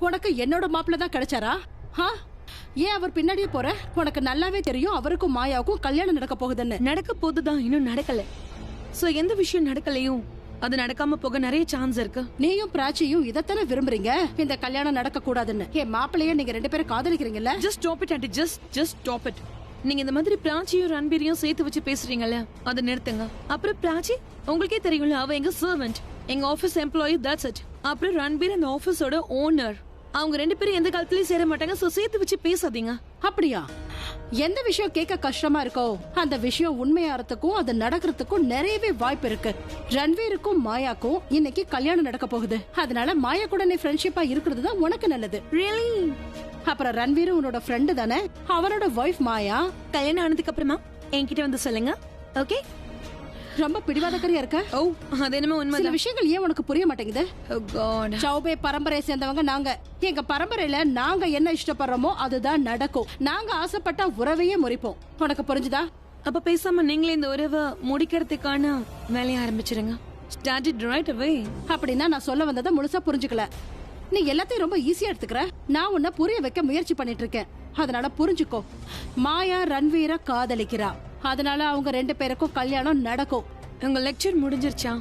உனக்கு என்னோட மாப்பிள்ள தான் கிடைச்சாரா? ஏன் அவர் பின்னாடியே போற? உனக்கு நல்லாவே தெரியும் அவருக்கும் மாயாவுக்கும் கல்யாணம் நடக்க போகுதுன்னு. நடக்க போகுதுதான், இன்னும் நடக்கல. சோ எந்த விஷயம் நடக்கலையும் அது நடக்காம போக நிறைய சான்ஸ் இருக்கு. நீயும் பிராச்சியும் இதத்தானே விரும்புறீங்க, இந்த கல்யாணம் நடக்க கூடாதுன்னு. என் மாப்பிள்ளைய நீங்க 2 பேரும் காதலிக்கிறீங்கல்ல? Just stop it aunty, just stop it. நீங்க இந்த மாதிரி பிராச்சியும் ரன்பீரையும் சேர்த்து வச்சு பேசுறீங்கல்ல, அதை நிறுத்துங்க. அப்புறம் பிராச்சி உங்களுக்கே தெரியும்ல, அவ எங்க சர்வெண்ட், எங்க ஆபீஸ் எம்ப்ளாயி, தட்ஸ் இட். அப்புறம் ரன்பீர் அந்த ஆபீஸோட ஓனர். அவங்க 2 பேரும் எந்த காலத்துலயும் சேர மாட்டாங்க. சோ சேர்த்து வச்சு பேசாதீங்க. அப்படியா? எந்த விஷயம் கேட்க கஷ்டமா இருக்கோ அந்த விஷயம் உண்மையாறதுக்கும் அது நடக்கிறதுக்கும் நிறையவே வாய்ப்பு இருக்கு. ரன்வீருக்கும் மாயாக்கும் இன்னைக்கு கல்யாணம் நடக்க போகுது. அதனால மாயா கூட நீ ஃப்ரெண்ட்ஷிப்பா இருக்கிறது தான் உனக்கு நல்லது. ரியலி? அப்புறம் ரன்வீர் உன்னோட ஃப்ரெண்டு தானே, அவனோட வைஃப் மாயா. கல்யாணம் ஆனதுக்கு அப்புறமா என்கிட்ட வந்து சொல்லுங்க, ஓகே? ரொம்ப பிடிவாதக்காரியா இருக்க. ஓ, அது என்னமோ உண்மை. சில விஷயங்கள் ஏன் உனக்கு புரிய மாட்டேங்குது? Oh God. சௌபே பரம்பரையை சேர்ந்தவங்க நாங்க. எங்க பரம்பரையில நாங்க என்ன இஷ்டப்படுறோமோ அதுதான் நடக்கும். நாங்க ஆசைப்பட்ட உறவையே முறிப்போம். உனக்கு புரிஞ்சுதா? அப்ப பேசாம நீங்களே இந்த உறவை முடிக்கிறதுக்கான வேலையை ஆரம்பிச்சிருங்க. Start it right away. அப்படின்னா நான் சொல்ல வந்ததை முழுசா புரிஞ்சுக்கல. நீ எல்லாத்தையும் ரொம்ப ஈஸியா எடுத்துக்கிற. நான் உன்னை புரிய வைக்க முயற்சி பண்ணிட்டு இருக்கேன். அதனால புரிஞ்சுக்கோ. மாயா ரன்வீர காதலிக்கிறா. அதனால அவங்க 2 பேருக்கும் கல்யாணம் நடக்கும். உங்க லெக்சர் முடிஞ்சிருச்சா?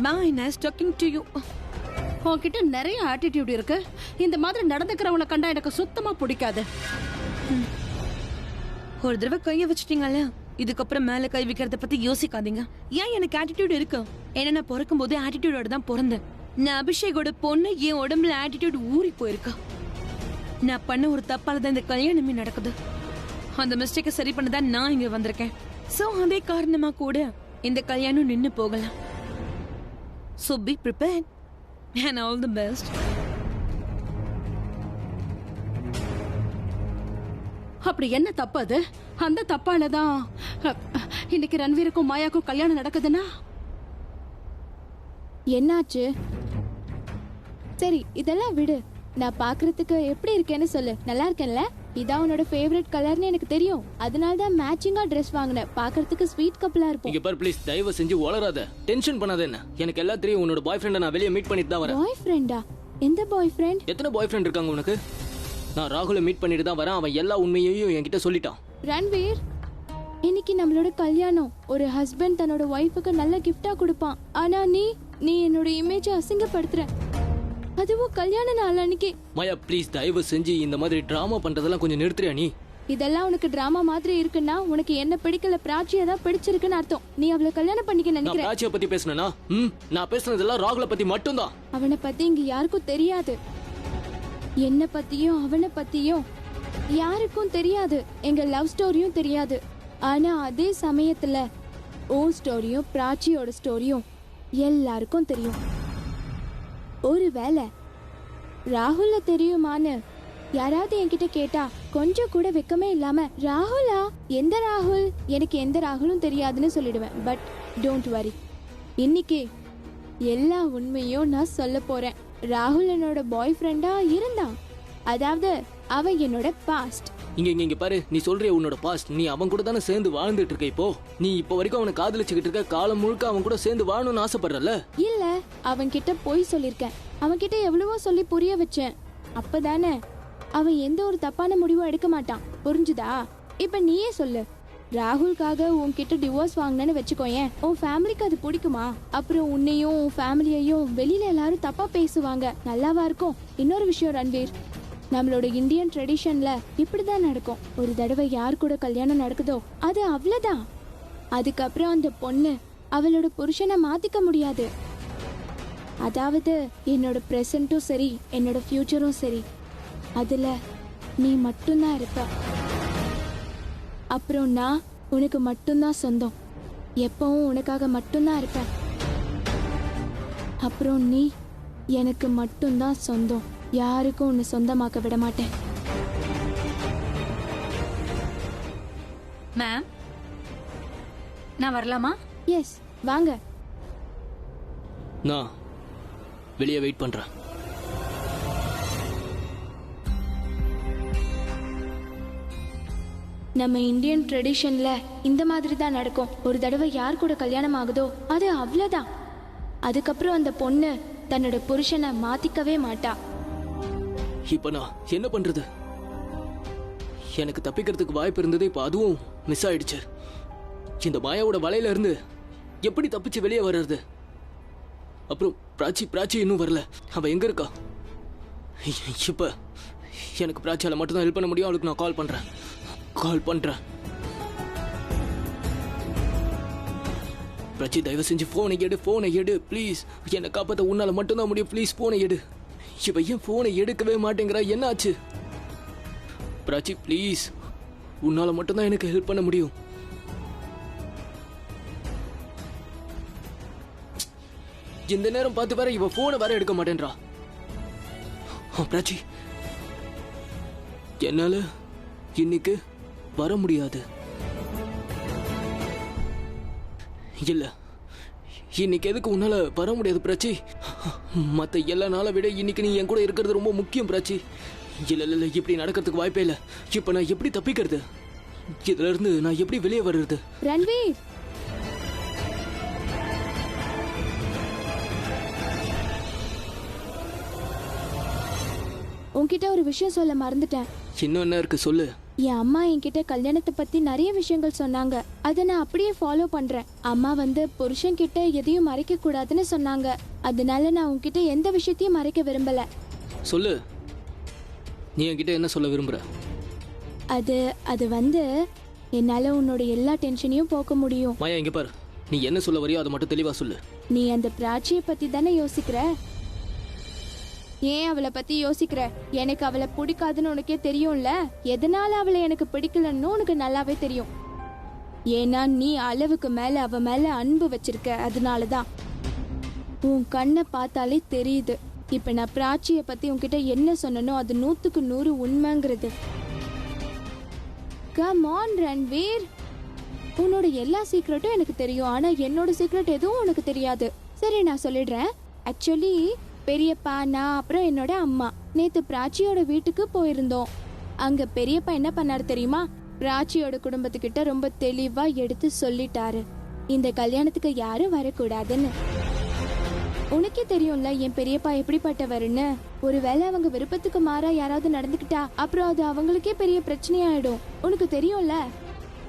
Bye, nice talking to you. உன்கிட்ட நிறைய ஆட்டிடியூட் இருக்கு. இந்த மாதிரி நடந்துக்கிறவங்கள கண்டா எனக்கு சுத்தமா பிடிக்காது. ஒரு தடவை கைய வச்சிட்டீங்கல்ல, இதுக்கப்புறம் மேல கை வைக்கிறத பத்தி யோசிக்காதீங்க. ஏன் எனக்கு ஆட்டிடியூட் இருக்கு? ஏன்னா நான் பிறக்கும் போதே ஆட்டிடியூடோட தான் பிறந்தேன். நான் அபிஷேகோட பொண்ணு, என் உடம்புல ஆட்டிடியூட் ஊறி போயிருக்கா. நான் பண்ண ஒரு தப்பால தான் இந்த கல்யாணமே நடக்குது. அந்த மிஸ்டேக்கை சரி பண்ணதான் நான் இங்க வந்திருக்கேன். சோ அதே காரணமா கூட இந்த கல்யாணம் நின்னு போகலாம். So be prepared and all the best. அப்படி என்ன தப்பு அது? அந்த தப்பாலதான் இன்னைக்கு ரன்வீருக்கும் மாயாக்கும் கல்யாணம் நடக்குதுன்னா? என்னாச்சு? சரி, இதெல்லாம் விடு. நான் பாக்குறதுக்கு எப்படி இருக்கேன்னு சொல்லு. நல்லா இருக்கேன்ல? இதான் உன்னோட ஃபேவரட் கலர்னு எனக்கு தெரியும். அதனால தான் மேட்சிங்கா ட்ரெஸ் வாங்குனேன். பாக்குறதுக்கு ஸ்வீட் கப்பலா இருப்போம். இங்க பாரு ப்ளீஸ், தயவு செஞ்சு வளராத. டென்ஷன் பண்ணாத. என்ன எனக்கு எல்லாம் தெரியும். உன்னோட பாய் ஃப்ரெண்ட நான் வெளியே மீட் பண்ணிட்டு தான் வரேன். பாய் ஃப்ரெண்டா? எந்த பாய் ஃப்ரெண்ட்? எத்தனை பாய் ஃப்ரெண்ட் இருக்காங்க உனக்கு? நான் ராகுலை மீட் பண்ணிட்டு தான் வரேன். அவன் எல்லா உண்மையையும் என்கிட்ட சொல்லிட்டான். ரன்வீர், இன்னைக்கு நம்மளோட கல்யாணம். ஒரு ஹஸ்பண்ட் தன்னோட ஒய்ஃபுக்கு நல்ல கிஃப்டா கொடுப்பான். ஆனா நீ என்னோட இமேஜ அசிங்கப்படுத்துற. அதுவும் கல்யாண நாள் அன்னைக்கு. மாயா ப்ளீஸ், தயவு செஞ்சு இந்த மாதிரி டிராமா பண்றதெல்லாம் கொஞ்சம் நிறுத்துறியா நீ? இதெல்லாம் உனக்கு டிராமா மாதிரி இருக்குன்னா உனக்கு என்ன பிடிக்கல, பிராச்சியை தான் பிடிச்சிருக்குன்னு அர்த்தம். நீ அவளை கல்யாணம் பண்ணிக்க நான் நினைக்கிற. பிராச்சியை பத்தி பேசுனேனா? நான் பேசுனதெல்லாம் ராகுலை பத்தி மட்டும்தான். அவனை பத்தி இங்க யாருக்கும் தெரியாது. என்ன பத்தியும் அவனை பத்தியும் யாருக்கும் தெரியாது. எங்க லவ் ஸ்டோரியும் தெரியாது. ஆனா அதே சமயத்துல உன் ஸ்டோரியும் பிராச்சியோட ஸ்டோரியும் எல்லாருக்கும் தெரியும். ஒருவேளை ராகுல தெரியுமான்னு யாராவது என்கிட்ட கேட்டா கொஞ்சம் கூட வெக்கமே இல்லாம ராகுலா, எந்த ராகுல், எனக்கு எந்த ராகுலும் தெரியாதுன்னு சொல்லிடுவேன். பட் டோன்ட் வரி, இன்னைக்கு எல்லா உண்மையும் நான் சொல்ல போறேன். ராகுல் என்னோட பாய் ஃப்ரெண்டா இருந்தான். அதாவது அவன் என்னோட பாஸ்ட். இங்க பாரு, நீ சொல்றிய உன்னோட பாஸ்ட். நீ அவன் கூட தானே சேர்ந்து வாழ்ந்துட்டு இருக்க. நீ இப்போ வரைக்கும் அவனை காதலிச்சுக்கிட்டு இருக்க. காலம் முழுக்க அவன் கூட சேர்ந்து வாழணும்னு ஆசைப்படுறல? இல்ல, அவன் கிட்ட போய் சொல்லிருக்கேன். அவன் கிட்ட எவ்வளவோ சொல்லி புரிய வச்சேன். அப்பதானே அவன் எந்த ஒரு தப்பான முடிவும் எடுக்க மாட்டான். புரிஞ்சுதா? இப்ப நீயே சொல்லு, ராகுல்காக உன்கிட்ட டிவோர்ஸ் வாங்கினேன்னு வச்சுக்கோயேன், உன் ஃபேமிலிக்கு அது பிடிக்குமா? அப்புறம் உன்னையும் உன் ஃபேமிலியையும் வெளியில எல்லாரும் தப்பா பேசுவாங்க. நல்லாவா இருக்கும்? இன்னொரு விஷயம் ரன்வீர், நம்மளோட இந்தியன் ட்ரெடிஷன்ல இப்படிதான் நடக்கும். ஒரு தடவை யார் கூட கல்யாணம் நடக்குதோ அது அவ்வளவுதான். அதுக்கப்புறம் அந்த பொண்ணு அவளோட புருஷனை மாத்திக்க முடியாது. அதாவது என்னோட பிரசன்ட்டும் சரி, என்னோட ஃபியூச்சரும் சரி, அதுல நீ மட்டும்தான் இருப்ப. அப்புறம் நான் உனக்கு மட்டும்தான் சொந்தம். எப்பவும் உனக்காக மட்டும்தான் இருப்பேன். அப்புறம் நீ எனக்கு மட்டும்தான் சொந்தம். யாருக்கும் உன்னை சொந்தமாக்க விட மாட்டேன். மேம், நான் வரலாமா? எஸ், வாங்க. நான் வெளியே வெயிட் பண்றேன். நம்ம இந்தியன் ட்ரெடிஷன்ல இந்த மாதிரி தான் நடக்கும். ஒரு தடவை யார் கூட கல்யாணம் ஆகுதோ அது அவ்வளவுதான். அதுக்கப்புறம் அந்த பொண்ணு தன்னோட புருஷனை மாத்திக்கவே மாட்டா. இப்ப நான் என்ன பண்றது? எனக்கு தப்பிக்கிறதுக்கு வாய்ப்பு இருந்தது, இப்ப அதுவும் மிஸ் ஆயிடுச்சு. இந்த மாயாவோட வலையில இருந்து எப்படி தப்பிச்சு வெளியே வர்றது? அப்புறம் பிராச்சி இன்னும் வரல. அவ எங்க இருக்கா? இப்ப எனக்கு பிராச்சியால மட்டும்தான் ஹெல்ப் பண்ண முடியும். அவளுக்கு நான் கால் பண்றேன். பிராச்சி, தயவு செஞ்சு போனை எடு ப்ளீஸ். என்னை காப்பாத்த உன்னால மட்டும்தான் முடியும். ப்ளீஸ் போனை எடு. இவ ஏன் போனை எடுக்கவே மாட்டேங்கிறா? என்ன ஆச்சு? பிராச்சி ப்ளீஸ், உன்னால மட்டும்தான் எனக்கு ஹெல்ப் பண்ண முடியும். இந்த நேரம் பார்த்து வேற இவ போனை வேற எடுக்க மாட்டேன்றா. பிராச்சி, என்னால இன்னைக்கு வர முடியாது. இல்ல, இன்னைக்கு எதுக்கு உன்னால வர முடியாது பிராச்சி? மத்த எல்லா நாளை விட இன்னைக்கு நீ என் கூட இருக்கிறது ரொம்ப முக்கியம் பிராச்சி. இல்ல, இப்படி நடக்கிறதுக்கு வாய்ப்பே இல்ல. இப்ப நான் எப்படி தப்பிக்கிறது? இதுல இருந்து நான் எப்படி வெளியே வர்றது? ரன்வீர், உன்கிட்ட ஒரு விஷயம் சொல்ல மறந்துட்டேன். இன்னும் என்ன இருக்கு சொல்லு. என் அம்மா என்கிட்ட கல்யாணத்தை பத்தி நிறைய விஷயங்கள் சொன்னாங்க. அதை நான் அப்படியே ஃபாலோ பண்றேன். அம்மா புருஷன் கிட்ட எதையும் மறைக்க கூடாதுன்னு சொன்னாங்க. அதனால நான் உன்கிட்ட எந்த விஷயத்தையும் மறைக்க விரும்பல. சொல்லு, நீ என்கிட்ட என்ன சொல்ல விரும்புற? அது என்னால உன்னோட எல்லா டென்ஷனையும் போக்க முடியும். மாயா, இங்க பாரு. நீ என்ன சொல்ல வரியோ அதை மட்டும் தெளிவா சொல்லு. நீ அந்த பிராச்சியை பத்தி தானே யோசிக்கிற? ஏன் அவளை பத்தி யோசிக்கிற? எனக்கு அவளை பிடிக்காதுன்னு உனக்கே தெரியும்ல. எதனால அவளை எனக்கு பிடிக்கலன்னு உனக்கு நல்லாவே தெரியும். ஏன்னா நீ அளவுக்கு மேல அவ மேல அன்பு வச்சிருக்க. அதனாலதான். உன் கண்ணை பார்த்தாலே தெரியுது. இப்ப நான் பிராச்சியை பத்தி உன்கிட்ட என்ன சொன்னனோ அது 100க்கு 100 உண்மைங்கிறது. கம் ஆன் ரன்வீர், உன்னோட எல்லா சீக்ரெட்டும் எனக்கு தெரியும். ஆனா என்னோட சீக்ரெட் எதுவும் உனக்கு தெரியாது. சரி, நான் சொல்லிடுறேன். ஆக்சுவலி பெரியப்பா, நான் அப்புறம் என்னோட அம்மா நேத்து பிராச்சியோட வீட்டுக்கு போயிருந்தோம். அங்க பெரியப்பா என்ன பண்ணாரு தெரியுமா? பிராச்சியோட குடும்பத்துக்கிட்ட ரொம்ப தெளிவா எடுத்து சொல்லிட்டாரு, இந்த கல்யாணத்துக்கு யாரும் வரக்கூடாதுன்னு. உனக்கே தெரியும்ல என் பெரியப்பா எப்படிப்பட்டவருன்னு. ஒருவேளை அவங்க விருப்பத்துக்கு மாறா யாராவது நடந்துக்கிட்டா அப்புறம் அது அவங்களுக்கே பெரிய பிரச்சனையாயிடும். உனக்கு தெரியும்ல.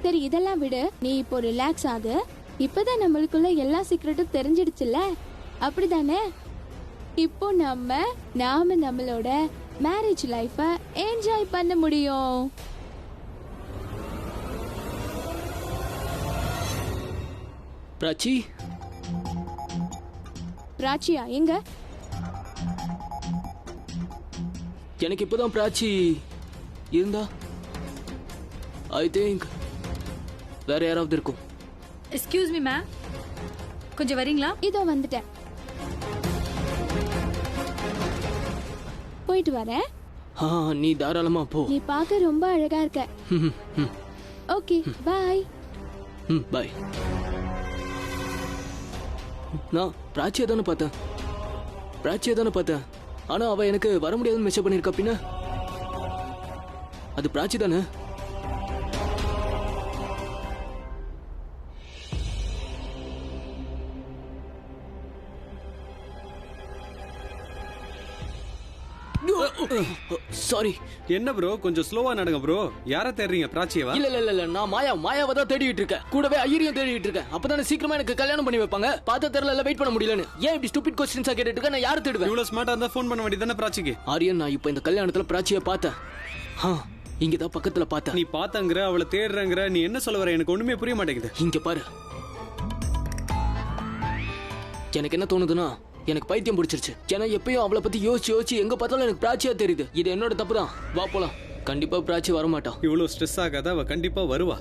சரி, இதெல்லாம் விடு. நீ இப்போ ரிலாக்ஸ் ஆகு. இப்பதான் நம்மளுக்குள்ள எல்லா சீக்ரெட்டும் தெரிஞ்சிடுச்சுல, அப்படிதானே? இப்போ நாம நம்மளோட மேரேஜ் லைஃப என்ஜாய் பண்ண முடியும். பிராச்சியா எங்க? எனக்கு இப்பதான் பிராச்சி இருந்தா. ஐ திங்க் வேற யாராவது இருக்கும். எக்ஸ்கியூஸ் மீ மேம், கொஞ்சம் வரீங்களா? இதோ வந்துட்டேன். போயிட்டு வரேன். நீ தாராளமா போ. நீ பார்க்க ரொம்ப அழகா இருக்க. Okay, bye. பை. நான் பிராச்சியை தானே பார்த்தேன். ஆனா அவ எனக்கு வர முடியாதுன்னு மெசேஜ் பண்ணிருக்கா. பின்ன அது பிராச்சி தானே? சாரி. என்ன ப்ரோ, கொஞ்சம் ஸ்லோவா நடங்க ப்ரோ. யார தேடுறீங்க? பிராச்சியவா? இல்ல, நான் மாயாவை தான் தேடிட்டு இருக்கேன். கூடவே ஐயரையும் தேடிட்டு இருக்கேன். அப்பதானே சீக்கிரமா எனக்கு கல்யாணம் பண்ணி வைப்பாங்க. பார்த்த தெரியல, வெயிட் பண்ண முடியலன்னு. ஏன் இப்படி ஸ்டூபிட் क्वेश्चंस கேட்டுட்டு இருக்க? நான் யாரை தேடுவேன்? இவ்வளவு ஸ்மார்ட்டா இருந்தா ஃபோன் பண்ண வேண்டியதானே பிராச்சிக்கு. ஆரியன், நான் இப்போ இந்த கல்யாணத்துல பிராச்சியை பார்த்தேன். இங்கதான் பக்கத்துல பார்த்தேன். நீ பார்த்தங்கற, அவளை தேடுறங்கற, நீ என்ன சொல்ல வர? எனக்கு ஒண்ணுமே புரிய மாட்டேங்குது. இங்க பாரு, எனக்கு என்ன தோணுதுன்னா, எனக்கு பைத்தியம் பிடிச்சிருச்சு. ஏன்னா எப்பயும் அவளை பத்தி யோசிச்சு எங்க பார்த்தாலும் எனக்கு பிராச்சியா தெரியுது. இது என்னோட தப்பு தான். வா போலாம். கண்டிப்பா பிராச்சி வரமாட்டா. இவ்வளவு ஸ்ட்ரெஸ் ஆகாத, அவ கண்டிப்பா வருவா.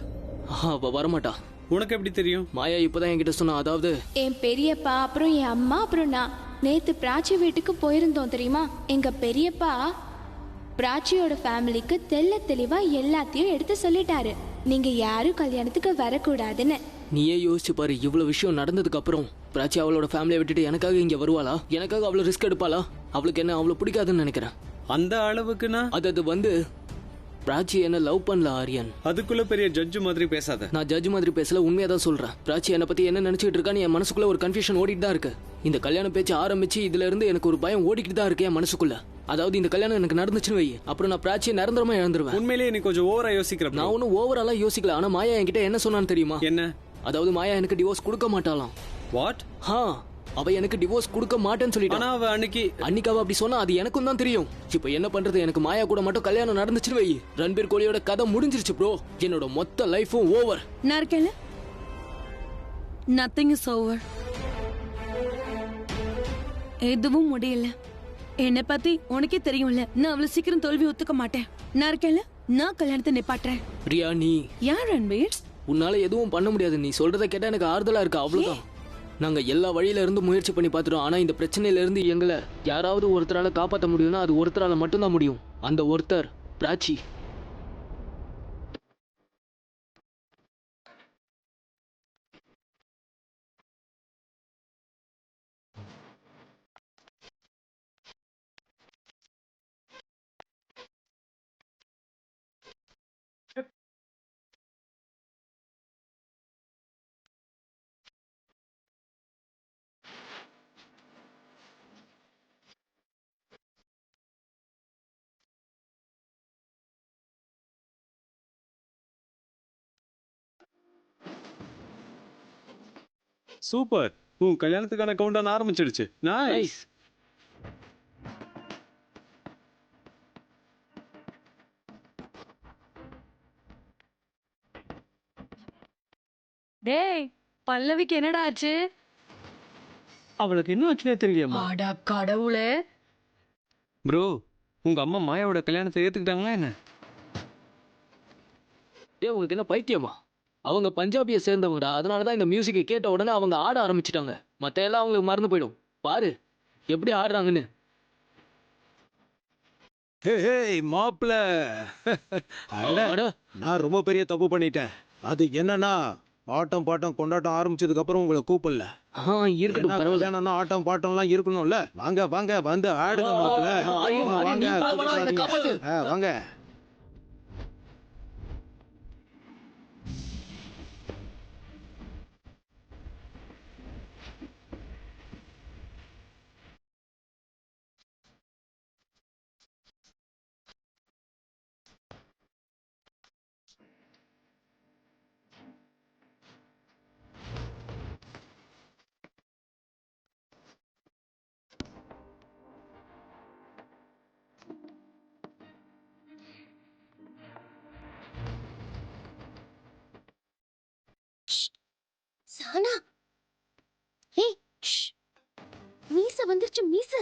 அவ வரமாட்டா. உனக்கு எப்படி தெரியும்? மாயா இப்பதான் என்கிட்ட சொன்னா. அதாவது என் பெரியப்பா, அப்புறம் என் அம்மா, அப்புறம் நான் நேத்து பிராச்சி வீட்டுக்கு போயிருந்தோம் தெரியுமா? எங்க பெரியப்பா பிராச்சியோட ஃபேமிலிக்கு தெளிவா எல்லாத்தையும் எடுத்து சொல்லிட்டாரு, நீங்க யாரும் கல்யாணத்துக்கு வரக்கூடாதுன்னு. நீயே யோசிச்சு பாரு, இவ்வளவு விஷயம் நடந்ததுக்கு அப்புறம் பிராச்சி அவளோட ஃபேமிலியை விட்டுட்டு எனக்காக இங்க வருவாளா? எனக்காக அவ்வளவு ரிஸ்க் எடுப்பாளா? அவளுக்கு என்ன அவ்வளவு பிடிக்காதுன்னு நினைக்கிறேன். அந்த அளவுக்குனா அது பிராச்சி என்ன லவ் பண்ணல ஆரியன். அதுக்குள்ள பெரிய ஜட்ஜ் மாதிரி பேசாத. நான் ஜட்ஜ் மாதிரி பேசல, உண்மையா தான் சொல்றேன். பிராச்சி என்ன பத்தி என்ன நினைச்சிட்டு இருக்கான்னு என் மனசுக்குள்ள ஒரு கன்ஃபியூஷன் ஓடிட்டு தான் இருக்கு. இந்த கல்யாணம் பேச்சு ஆரம்பிச்சு இதுல இருந்து எனக்கு ஒரு பயம் ஓடிக்கிட்டு தான் இருக்கு என் மனசுக்குள்ள. அதாவது இந்த கல்யாணம் எனக்கு நடந்துச்சுன்னு வை, அப்புறம் நான் பிராச்சியை நிரந்தரமா இழந்துருவேன். உண்மையிலேயே நீ கொஞ்சம் ஓவரா யோசிக்கிற bro. நான் ஒன்னும் ஓவராலா யோசிக்கல. ஆனா மாயா என்கிட்ட என்ன சொன்னான்னு தெரியுமா? என்ன? அதாவது மாயா எனக்கு டிவோர்ஸ் கொடுக்க மாட்டாளாம். வாட்? அவ எனக்கு டிவோர்ஸ் கொடுக்க மாட்டேன்னு சொல்லிட்டான். ஆனா அவ அன்னைக்கு அவ அப்படி சொன்னா அது எனக்கும் தான் தெரியும். இப்போ என்ன பண்றது? எனக்கு மாயா கூட மட்டும் கல்யாணம் நடந்துச்சுன்னு வை, ரன்பீர் கோலியோட கதை முடிஞ்சிருச்சு ப்ரோ. என்னோட மொத்த லைஃபும் ஓவர். நான் இருக்கேன்ல, நத்திங் இஸ் ஓவர். எதுவும் முடியல. என்னை பத்தி உனக்கே தெரியும்ல, நான் அவ்வளவு சீக்கிரம் தோல்வி ஒத்துக்க மாட்டேன். நான் இருக்கேன்ல, நான் கல்யாணத்தை நிப்பாட்டுறேன். பிரியா, நீ யார் ரன்பீர்? உன்னால எதுவும் பண்ண முடியாது. நீ சொல்றத கேட்டா எனக்கு ஆறுதலா இருக்கு, அவ்வளவுதான். நாங்க எல்லா வழியில இருந்து முயற்சி பண்ணி பார்த்துட்டோம். ஆனா இந்த பிரச்சனையில இருந்து எங்களை யாராவது ஒருத்தரால காப்பாற்ற முடியும்னா அது ஒருத்தரால மட்டும்தான் முடியும். அந்த ஒருத்தர் பிராச்சி. சூப்பர். உன் கல்யாணத்துக்கான கவுண்டவுன் ஆரம்பிச்சிடுச்சு. நைஸ். டேய், பல்லவிக்கு என்னடா ஆச்சு? அவளுக்கு என்ன ஆச்சுனே தெரியலையம்மா. அட கடவுளே. ப்ரோ, உங்க அம்மா மாயாவோட கல்யாணத்தை ஏத்துக்கிட்டாங்களா என்ன? உங்களுக்கு என்ன பைத்தியமா? அவங்க பஞ்சாபியை சேர்ந்தவங்கடா. அதனாலதான் இந்த மியூசிக்கை கேட்ட உடனே அவங்க ஆட ஆரம்பிச்சிட்டாங்க. மத்த எல்லாம் அவங்களுக்கு மறந்து போயிடும். பாரு எப்படி ஆடுறாங்கன்னு. மாப்பிள, நான் ரொம்ப பெரிய தப்பு பண்ணிட்டேன். அது என்னன்னா, ஆட்டம் பாட்டம் கொண்டாட்டம் ஆரம்பிச்சதுக்கு அப்புறம் உங்களை கூப்பிடல. இருக்கட்டும், பரவாயில்ல. ஆட்டம் பாட்டம் எல்லாம் இருக்கணும்ல. வாங்க வாங்க, வந்து ஆடுங்க மாப்பிள. வாங்க. சானா, ஏய், மீச வந்துருச்சு, மீச.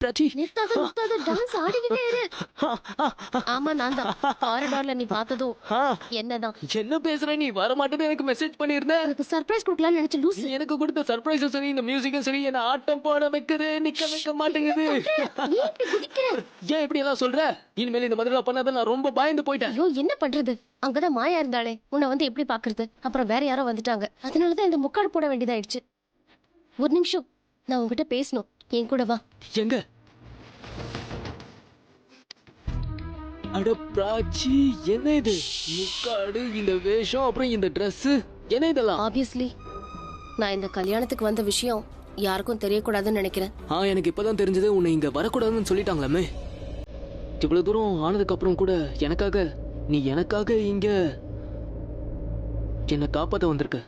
பிராச்சி, நிறுத்தாத டான்ஸ் ஆடிக்கிட்டே இரு. ஆமா, நான் தான். காரிடார்ல நீ பார்த்ததும் என்னதான். என்ன பேசுற நீ? வர மாட்டேன்னு எனக்கு மெசேஜ் பண்ணிருந்த. எனக்கு சர்ப்ரைஸ் கொடுக்கலாம்னு நினைச்ச லூசு. நீ எனக்கு கொடுத்த சர்ப்ரைஸும் சரி, இந்த மியூசிக்கும் சரி, என்ன ஆட்டம் போட வைக்குது, நிக்க வைக்க மாட்டேங்குது. நீ இப்படி குதிக்கிற. ஏன் இப்படி எல்லாம் சொல்ற? இனிமேல் இந்த மாதிரி பண்ணாத, நான் ரொம்ப பயந்து போயிட்டேன். ஐயோ, என்ன பண்றது? அங்கதான் மாயா இருந்தாளே, உன்னை வந்து எப்படி பாக்குறது? அப்புறம் வேற யாரோ வந்துட்டாங்க. அதனாலதான் இந்த முக்காடு போட வேண்டியதாயிடுச்சு. ஒரு நிமிஷம், நான் உங்ககிட்ட பேசணும். என் கூட வா. எங்க? அட பிராச்சி, என்ன இது? முக்காடு, இந்த வேஷம், அப்புறம் இந்த Dress, என்ன இதெல்லாம்? ஆப்வியஸ்லி நான் இந்த கல்யாணத்துக்கு வந்த விஷயம் யாருக்கும் தெரியக்கூடாதுன்னு நினைக்கிறேன். எனக்கு இப்பதான் தெரிஞ்சது, உன்னை இங்க வரக்கூடாதுன்னு சொல்லிட்டாங்களாமே. இவ்வளவு தூரம் ஆனதுக்கு அப்புறம் கூட நீ எனக்காக இங்க என்னை காப்பாத்த வந்திருக்க.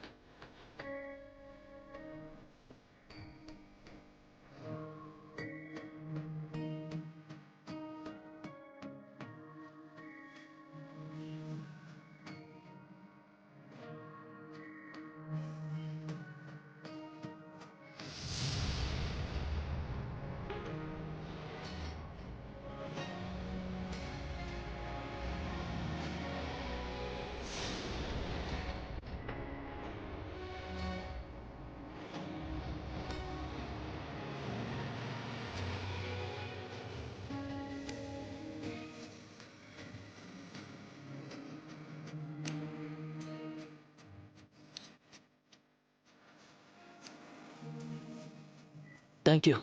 Thank you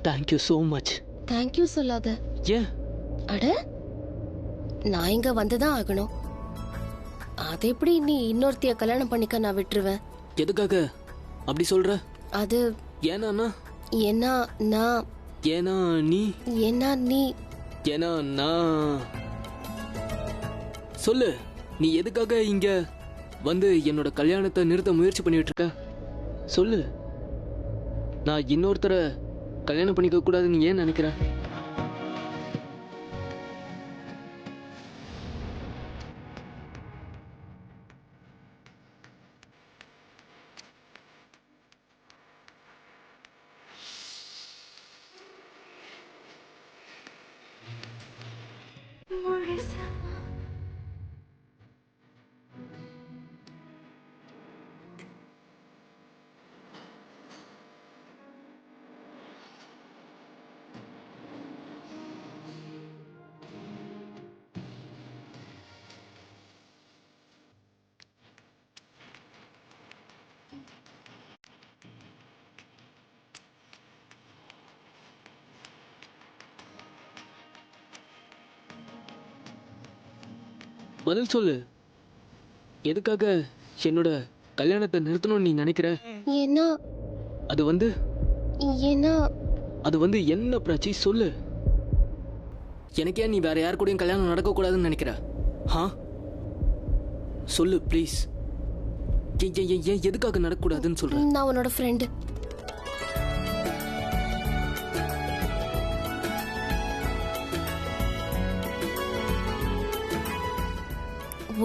thank you so much. Thank you சொல்லாத. ஏன்? அட, நான் இங்க வந்துதான் ஆகணும். அது எப்படி நீ இன்னொருத்திய கல்யாணம் பண்ணிக்க நான் விட்டுருவேன்? எதுக்காக அப்படி சொல்ற? அது ஏன்னா ஏன்னா நான் ஏன்னா நீ ஏன்னா நீ ஏன்னா நான் சொல்லு, நீ எதுக்காக இங்க வந்து என்னோட கல்யாணத்தை நிறுத்த முயற்சி பண்ணிட்டு இருக்க? சொல்லு. நான் இன்னொருத்தரை கல்யாணம் பண்ணிக்க கூடாதுன்னு ஏன் நினைக்கிற? பதில் சொல்லு. எதுக்காக என்னோட கல்யாணத்தை நிறுத்தணும்னு நீ நினைக்கிற? ஏன்னா அது வந்து ஏன்னா அது வந்து என்ன பிரச்சனை சொல்லு. எனக்கே நீ வேற யார் கூடயும் கல்யாணம் நடக்கக்கூடாதுன்னு நினைக்கிற? சொல்லு ப்ளீஸ். ஏன் எதுக்காக நடக்கக்கூடாதுன்னு சொல்ற? நான் உன்னோட ஃப்ரெண்டு.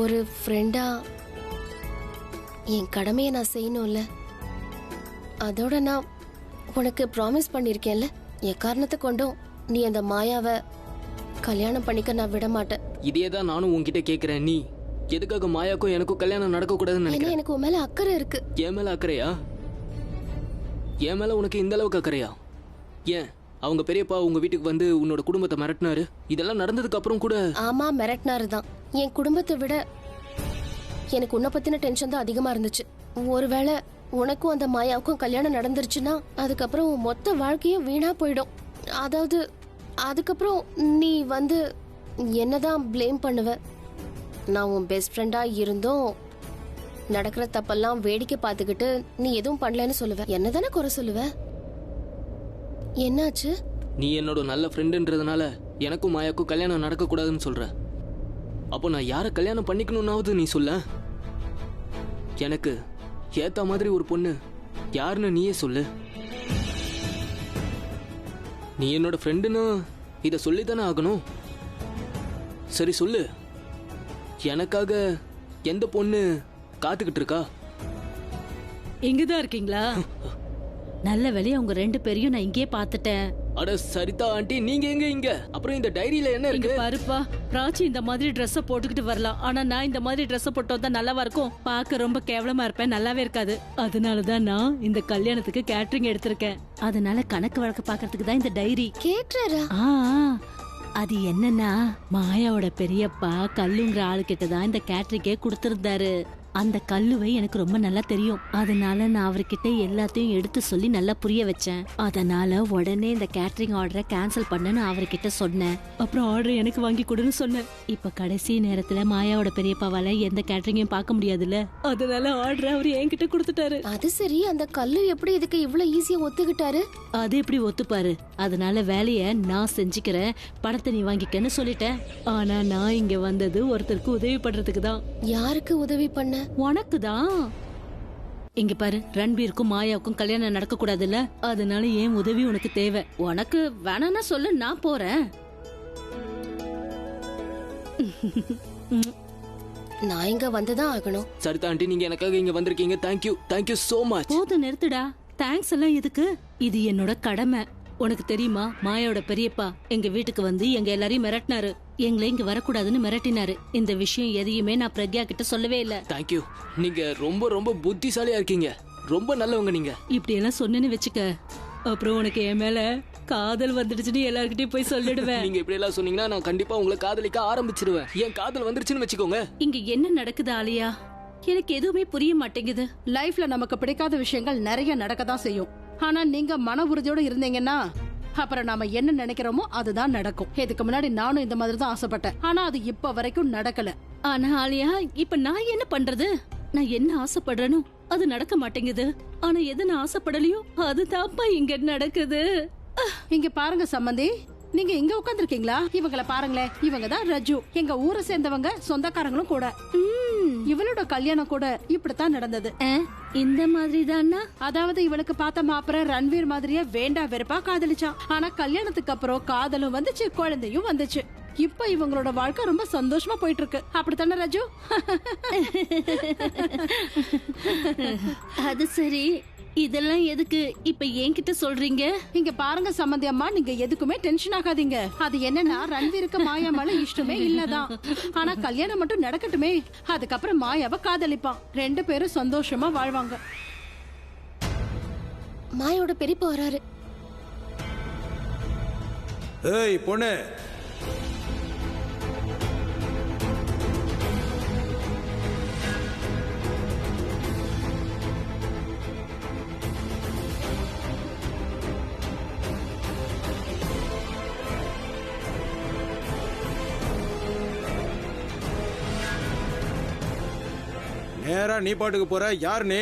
ஒரு ஃப்ரெண்டா என் கடமையை நான் செய்யணும்ல. அதோட நான் உனக்கு ப்ராமிஸ் பண்ணியிருக்கேன்ல, என் காரணத்தை கொண்டும் நீ அந்த மாயாவை கல்யாணம் பண்ணிக்க நான் விட மாட்டேன். இதே தான் நானும் உன்கிட்ட கேட்கிறேன். நீ எதுக்காக மாயாக்கும் எனக்கும் கல்யாணம் நடக்கக்கூடாதுன்னு ஏன்னா நினைக்கிறேன்? எனக்கு உன் மேல அக்கறை இருக்கு. என் மேல அக்கறையா? என் மேல உனக்கு இந்த அளவுக்கு அக்கறையா? ஏன் அவங்க பெரியப்பா உங்க வீட்டுக்கு வந்து உன்னோட குடும்பத்தை மிரட்டினாரு? இதெல்லாம் நடந்ததுக்கு அப்புறம் கூட? ஆமா, மிரட்டினாரு தான். என் குடும்பத்தை விட எனக்கு உன்னை பத்தின டென்ஷன் தான் அதிகமா இருந்துச்சு. ஒருவேளை உனக்கும் அந்த மாயாவுக்கும் கல்யாணம் நடந்துருச்சுன்னா அதுக்கப்புறம் உன் மொத்த வாழ்க்கையும் வீணா போயிடும். அதாவது அதுக்கப்புறம் நீ வந்து என்னதான் ப்ளேம் பண்ணுவ. நான் உன் பெஸ்ட் ஃப்ரெண்டா இருந்தும் நடக்கிற தப்பெல்லாம் வேடிக்கை பார்த்துக்கிட்டு நீ எதுவும் பண்ணலன்னு சொல்லுவ. என்னதானே குறை சொல்லுவ? என்னாச்சு? நீ என்னோட நல்ல ஃப்ரெண்டுன்றதுனால எனக்கும் மாயாக்கும் கல்யாணம் நடக்கக்கூடாதுன்னு சொல்ற. அப்போ நான் யாரை கல்யாணம் பண்ணிக்கணும்னாவது நீ சொல்ல. எனக்கு ஏத்த மாதிரி ஒரு பொண்ணு யாருன்னு நீயே சொல்லு. நீ என்னோட ஃப்ரெண்டுன்னு இதை சொல்லித்தானே ஆகணும். சரி சொல்லு, எனக்காக எந்த பொண்ணு காத்துக்கிட்டு இருக்கா? இங்கதான் இருக்கீங்களா? நல்ல வேலையா உங்க ரெண்டு பேரையும் நான் இங்கேயே பாத்துட்டேன். அட சரிதா ஆண்டி, நீங்க எங்க இங்க? அப்புறம் இந்த டைரியில என்ன இங்க இருக்கு? பாருப்பா, பிராச்சி இந்த மாதிரி ட்ரெஸ் போட்டுக்கிட்டு வரலாம். ஆனா நான் இந்த மாதிரி ட்ரெஸ் போட்டு வந்தா நல்லாவா இருக்கும்? பார்க்க ரொம்ப கேவலமா இருப்பேன், நல்லாவே இருக்காது. அதனாலதான் நான் இந்த கல்யாணத்துக்கு கேட்டரிங் எடுத்திருக்கேன். அதனால கணக்கு வழக்கு பாக்குறதுக்கு தான் இந்த டைரி. கேட்றா? அது என்னன்னா, மாயாவோட பெரியப்பா கல்லுங்கிற ஆளுகிட்ட தான் இந்த கேட்டரிங்கே கொடுத்திருந்தாரு. அந்த கல்லுவை எனக்கு ரொம்ப நல்லா தெரியும். அதனால நான் அவர்கிட்ட எல்லாத்தையும் எடுத்து சொல்லி நல்லா புரிய வச்சேன். அதனால உடனே இந்த கேட்டரிங் ஆர்டரை கேன்சல் பண்ணு அவர்கிட்ட சொன்னேன். அப்புறம் ஆர்டர் எனக்கு வாங்கி கொடுன்னு சொன்னேன். இப்ப கடைசி நேரத்துல மாயாவோட பெரியப்பாவால எந்த கேட்டரிங்கையும் பார்க்க முடியாதுல்ல, அதனால ஆர்டர் அவர் என்கிட்ட கொடுத்துட்டாரு. அது சரி, அந்த கல்லு எப்படி இதுக்கு இவ்வளவு ஈஸியா ஒத்துக்கிட்டாரு? அது எப்படி ஒத்துப்பாரு? அதனால வேலைய நான் செஞ்சுக்கிறேன், பணத்தை நீ வாங்கிக்கன்னு சொல்லிட்டேன். ஆனா நான் இங்க வந்தது ஒருத்தருக்கு உதவி பண்றதுக்கு தான். யாருக்கு உதவி பண்ண? உனக்கு தான். இங்க பாரு, ரன்பீருக்கும் மாயாவுக்கும் கல்யாணம் நடக்க கூடாதுல்ல, அதனால ஏன் உதவி உனக்கு தேவை. உனக்கு வேணாம்னா சொல்லு, நான் போறேன். நான் இங்க வந்துதான் ஆகணும். சரிதா ஆண்டி, நீங்க எனக்காக இங்க வந்திருக்கீங்க. Thank you, thank you so much. போதும், நிறுத்துடா. தேங்க்ஸ் எல்லாம் எதுக்கு? இது என்னோட கடமை. உனக்கு தெரியுமா, மாயாவோட பெரியப்பா எங்க வீட்டுக்கு வந்து எங்க எல்லாரையும் மிரட்டினாரு. எங்களை இங்க வரக்கூடாதுன்னு மிரட்டினாரு. இந்த விஷயம் எதையுமே நான் பிரக்யா கிட்ட சொல்லவே இல்ல. தேங்க்யூ, நீங்க ரொம்ப ரொம்ப புத்திசாலியா இருக்கீங்க. ரொம்ப நல்லவங்க நீங்க. இப்படி எல்லாம் சொன்னேன்னு வச்சுக்க, அப்புறம் உனக்கு என் மேல காதல் வந்துடுச்சுன்னு எல்லார்கிட்டயும் போய் சொல்லிடுவேன். நீங்க இப்படி எல்லாம் சொன்னீங்கன்னா நான் கண்டிப்பா உங்களை காதலிக்க ஆரம்பிச்சிருவேன். என் காதல் வந்துருச்சுன்னு வச்சுக்கோங்க. இங்க என்ன நடக்குது ஆலியா? எனக்கு எதுவுமே புரிய மாட்டேங்குது. லைஃப்ல நமக்கு பிடிக்காத விஷயங்கள் நிறைய நடக்கதான் செய்யும். ஆனா நீங்க மன உறுதியோட இருந்தீங்கன்னா அப்புறம் நாம என்ன நினைக்கிறோமோ அதுதான் நடக்கும். இதுக்கு முன்னாடி நானும் இந்த மாதிரி தான் ஆசைப்பட்டேன், ஆனா அது இப்ப வரைக்கும் நடக்கல. ஆனா ஆலியா, இப்ப நான் என்ன பண்றது? நான் என்ன ஆசைப்படுறேனோ அது நடக்க மாட்டேங்குது. ஆனா எது நான் ஆசைப்படலையோ அது தாப்பா இங்க நடக்குது. இங்க பாருங்க சம்பந்தி, நீங்க இங்க உட்காந்துருக்கீங்களா? இவங்கள பாருங்களேன், இவங்க தான் ரஜு, எங்க ஊரை சேர்ந்தவங்க, சொந்தக்காரங்களும் கூட. இவளோட கல்யாணம் கூட இப்படித்தான் நடந்தது. இந்த மாதிரி தானா? அதாவது இவளுக்கு பார்த்த மாப்பிள்ள ரன்வீர் மாதிரியே வேண்டா வெறுப்பா காதலிச்சான். ஆனா கல்யாணத்துக்கு அப்புறம் காதலும் வந்துச்சு, குழந்தையும் வந்துச்சு. இப்ப இவங்களோட வாழ்க்கை ரொம்ப சந்தோஷமா போயிட்டு இருக்கு. அப்படித்தானே ரஜு? அது சரி, இதெல்லாம் எதுக்கு இப்ப என்கிட்ட சொல்றீங்க? இங்க பாருங்க சம்பந்தி அம்மா, நீங்க எதுக்குமே டென்ஷன் ஆகாதீங்க. அது என்னன்னா ரன்வீருக்கு மாயா மேல இஷ்டமே இல்லதான். ஆனா கல்யாணம் மட்டும் நடக்கட்டுமே, அதுக்கப்புறம் மாயாவை காதலிப்பான், 2 பேரும் சந்தோஷமா வாழ்வாங்க. மாயோட பெரியப்பா வராரு. ஏய் பொண்ணு, நேரா நீ பாட்டுக்கு போற. யார் நீ?